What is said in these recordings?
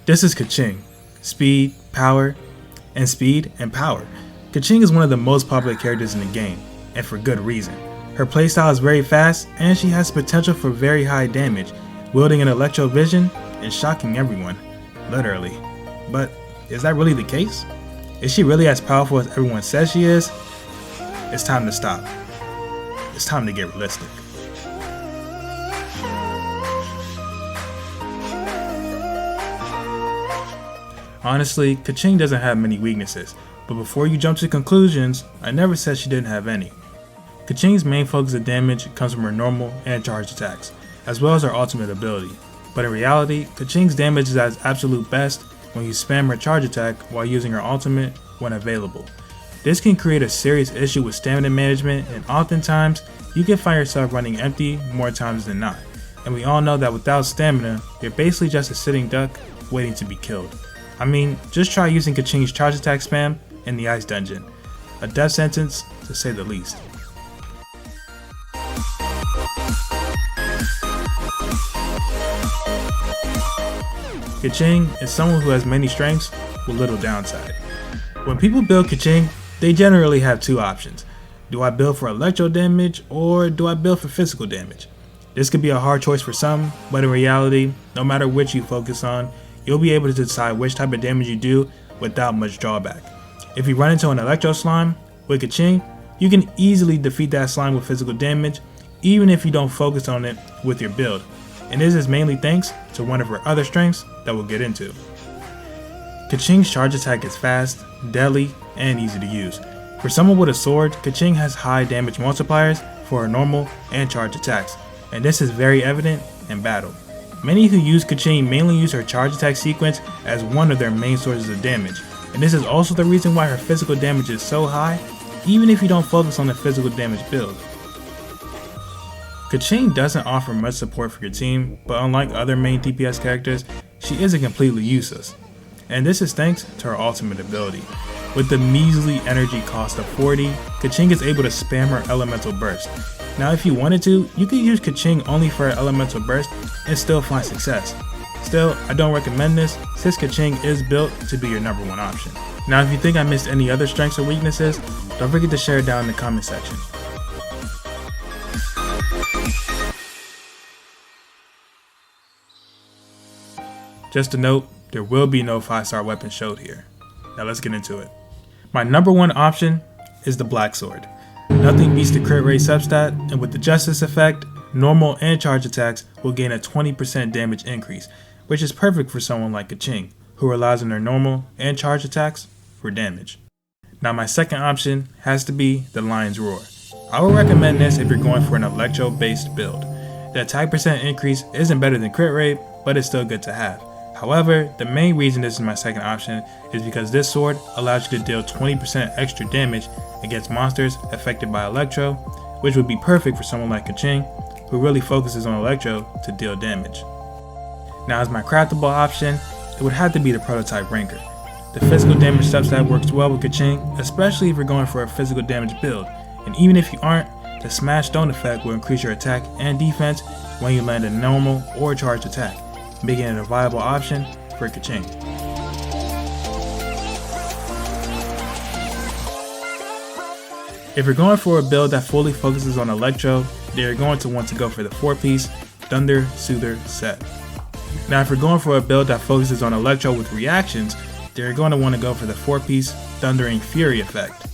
This is Keqing. Speed, power, and speed and power. Keqing is one of the most popular characters in the game, and for good reason. Her playstyle is very fast, and she has potential for very high damage, wielding an electro vision and shocking everyone, literally. But is that really the case? Is she really as powerful as everyone says she is? It's time to stop. It's time to get realistic. Honestly, Keqing doesn't have many weaknesses, but before you jump to conclusions, I never said she didn't have any. Keqing's main focus of damage comes from her normal and charged attacks, as well as her ultimate ability. But in reality, Keqing's damage is at its absolute best when you spam her charge attack while using her ultimate when available. This can create a serious issue with stamina management, and oftentimes, you can find yourself running empty more times than not. And we all know that without stamina, you're basically just a sitting duck waiting to be killed. I mean, just try using Keqing's charge attack spam in the ice dungeon. A death sentence, to say the least. Keqing is someone who has many strengths with little downside. When people build Keqing, they generally have two options. Do I build for electro damage or do I build for physical damage? This could be a hard choice for some, but in reality, no matter which you focus on, you'll be able to decide which type of damage you do without much drawback. If you run into an electro slime with Keqing, you can easily defeat that slime with physical damage, even if you don't focus on it with your build. And this is mainly thanks to one of her other strengths that we'll get into. Keqing's charge attack is fast, deadly, and easy to use. For someone with a sword, Keqing has high damage multipliers for her normal and charge attacks, and this is very evident in battle. Many who use Keqing mainly use her charge attack sequence as one of their main sources of damage, and this is also the reason why her physical damage is so high, even if you don't focus on the physical damage build. Keqing doesn't offer much support for your team, but unlike other main DPS characters, she isn't completely useless. And this is thanks to her ultimate ability. With the measly energy cost of 40, Keqing is able to spam her elemental burst. Now if you wanted to, you could use Keqing only for her elemental burst and still find success. Still, I don't recommend this since Keqing is built to be your number one option. Now if you think I missed any other strengths or weaknesses, don't forget to share it down in the comment section. Just a note, there will be no 5-star weapon showed here. Now let's get into it. My number one option is the Black Sword. Nothing beats the crit rate substat, and with the Justice effect, normal and charge attacks will gain a 20% damage increase, which is perfect for someone like Keqing, who relies on their normal and charge attacks for damage. Now my second option has to be the Lion's Roar. I would recommend this if you're going for an electro based build. The attack percent increase isn't better than crit rate, but it's still good to have. However, the main reason this is my second option is because this sword allows you to deal 20% extra damage against monsters affected by Electro, which would be perfect for someone like Keqing, who really focuses on Electro to deal damage. Now as my craftable option, it would have to be the Prototype Ranker. The physical damage substat works well with Keqing, especially if you're going for a physical damage build, and even if you aren't, the Smash Stone effect will increase your attack and defense when you land a normal or charged attack, making it a viable option for Keqing. If you're going for a build that fully focuses on Electro, then you're going to want to go for the 4-piece Thunder Soother set. Now if you're going for a build that focuses on Electro with reactions, then you're going to want to go for the 4-piece Thundering Fury effect.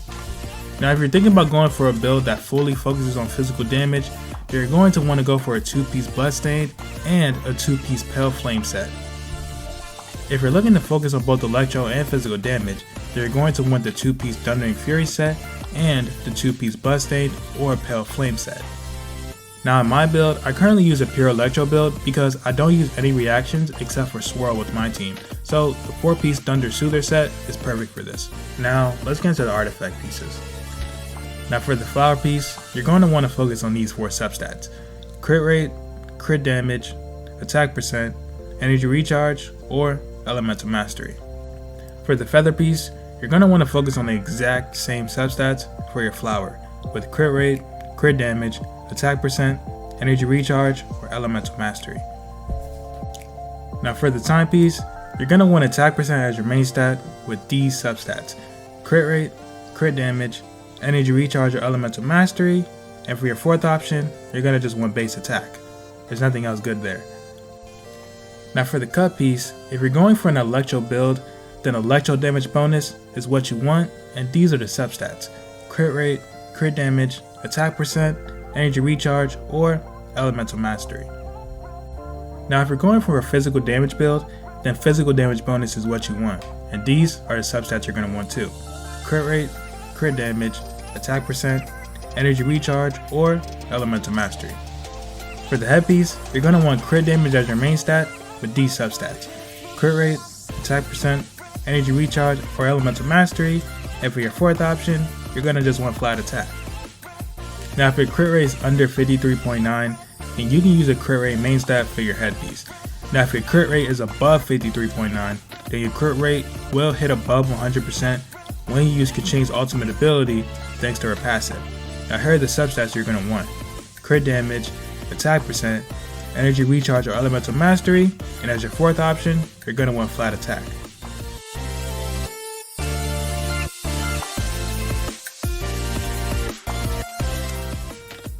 Now if you're thinking about going for a build that fully focuses on physical damage, then you're going to want to go for a 2-piece Bloodstained and a 2-piece Pale Flame set. If you're looking to focus on both Electro and physical damage, then you're going to want the 2-piece Thundering Fury set and the 2-piece Bloodstained or Pale Flame set. Now in my build, I currently use a pure Electro build because I don't use any reactions except for Swirl with my team, so the 4-piece Thunder Soother set is perfect for this. Now let's get into the artifact pieces. Now for the flower piece, you're going to want to focus on these 4 substats: crit rate, crit damage, attack percent, energy recharge, or elemental mastery. For the feather piece, you're going to want to focus on the exact same substats for your flower, with crit rate, crit damage, attack percent, energy recharge, or elemental mastery. Now for the timepiece, You're going to want attack percent as your main stat with these substats: crit rate, crit damage, energy recharge or elemental mastery, and for your fourth option, you're going to just want base attack. There's nothing else good there. Now for the cut piece, if you're going for an electro build, then electro damage bonus is what you want, and these are the substats: crit rate, crit damage, attack percent, energy recharge, or elemental mastery. Now if you're going for a physical damage build, then physical damage bonus is what you want, and these are the substats you're going to want too: crit rate, crit damage, attack percent, energy recharge, or elemental mastery. For the headpiece, you're going to want crit damage as your main stat with these substats: crit rate, attack percent, energy recharge, or elemental mastery, and for your fourth option, you're going to just want flat attack. Now if your crit rate is under 53.9, then you can use a crit rate main stat for your headpiece. Now if your crit rate is above 53.9, then your crit rate will hit above 100% when you use Keqing's ultimate ability thanks to her passive. Now here are the substats you're going to want: crit damage, attack percent, energy recharge or elemental mastery, and as your fourth option, you're going to want flat attack.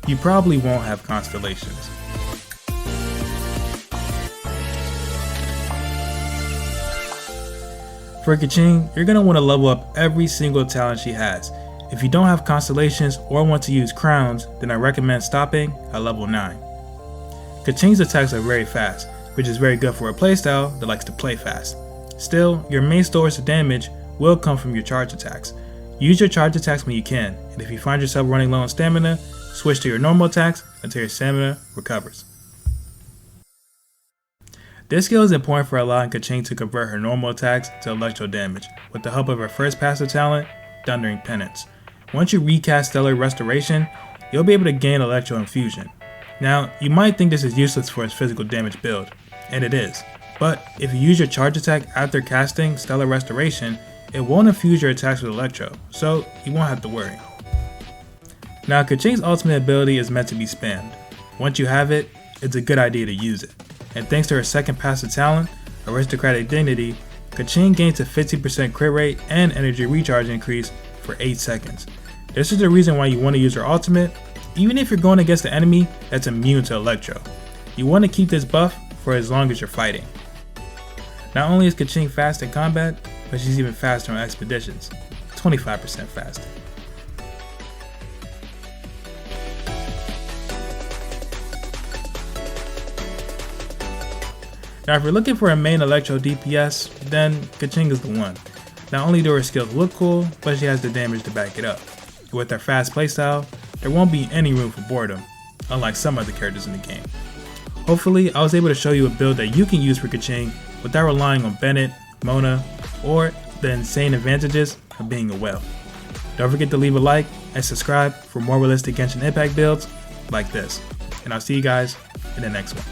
You probably won't have Constellations. For Keqing, you're going to want to level up every single talent she has. If you don't have Constellations or want to use crowns, then I recommend stopping at level 9. Keqing's attacks are very fast, which is very good for a playstyle that likes to play fast. Still, your main source of damage will come from your charge attacks. Use your charge attacks when you can, and if you find yourself running low on stamina, switch to your normal attacks until your stamina recovers. This skill is important for allowing Keqing to convert her normal attacks to electro damage with the help of her first passive talent, Thundering Penance. Once you recast Stellar Restoration, you'll be able to gain Electro Infusion. Now, you might think this is useless for its physical damage build, and it is, but if you use your charge attack after casting Stellar Restoration, it won't infuse your attacks with Electro, so you won't have to worry. Now, Keqing's ultimate ability is meant to be spammed. Once you have it, it's a good idea to use it. And thanks to her second passive talent, Aristocratic Dignity, Keqing gains a 50% crit rate and energy recharge increase for 8 seconds. This is the reason why you want to use her ultimate, even if you're going against an enemy that's immune to Electro. You want to keep this buff for as long as you're fighting. Not only is Keqing fast in combat, but she's even faster on expeditions, 25% faster. Now if you're looking for a main Electro DPS, then Keqing is the one. Not only do her skills look cool, but she has the damage to back it up. With her fast playstyle, there won't be any room for boredom, unlike some other characters in the game. Hopefully, I was able to show you a build that you can use for Keqing without relying on Bennet, Mona, or the insane advantages of being a whale. Don't forget to leave a like and subscribe for more realistic Genshin Impact builds like this. And I'll see you guys in the next one.